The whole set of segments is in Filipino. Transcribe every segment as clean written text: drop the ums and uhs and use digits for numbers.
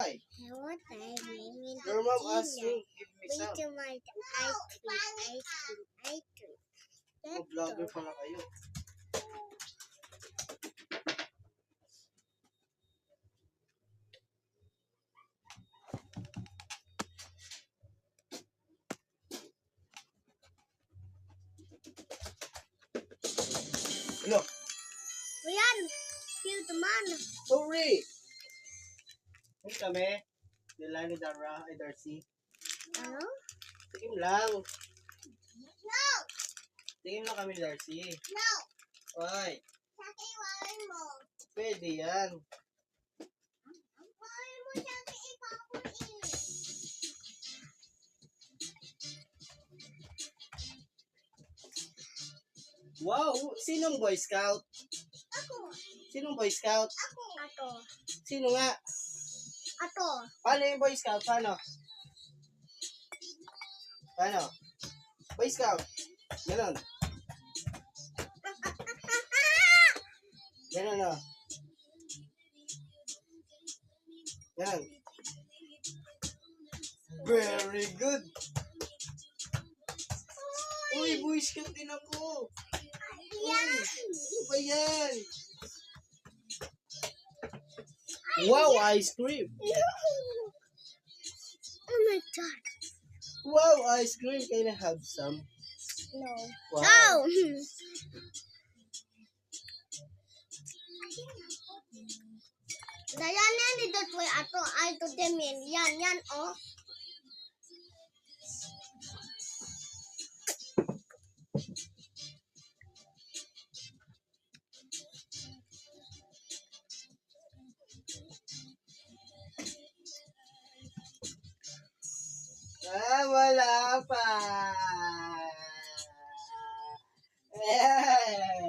Hi. What I mean Your mom asked you, give me wait some. till my ice cream. Oh, vlogger pala kayo. Ano? Ayan, cute man. Sorry. Hey kami. Nila ni Dara, ay Darcy. Ano? Tingin lang. No! Tingin lang kami ni Darcy. No! Why? Sakiwan mo. Pwede yan. Why mo sabi ipapunin? Wow! Sinong Boy Scout? Ako. Sinong Boy Scout? Ako. Ako. Sino nga? Ako. Paano yung Boy Scout? Paano? Paano? Boy Scout. Ganon. Ganon o. Ganon. Very good. Uy, Boy Scout din ako. Yan. Ano ba yan? Wow, ice cream. Oh my God. Wow, ice cream. Can I have some? No. Wow. No. Dayan yan dito po ato ay to demin. Yan oh. Ah, wala pa. Eh.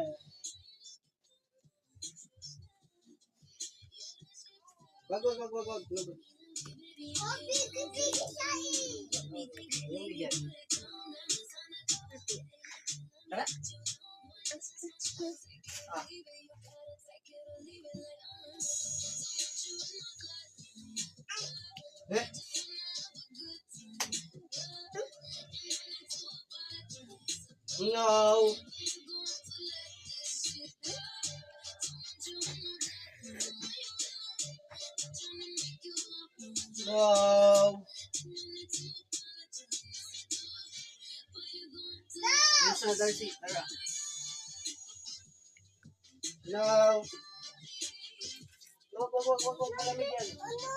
Wag. Oh, big siya eh. Yung bigyan. Tara. Ah. Eh? No. No. Yes, na Darcy. Tara. No. Wag. Malamig yan. Ano,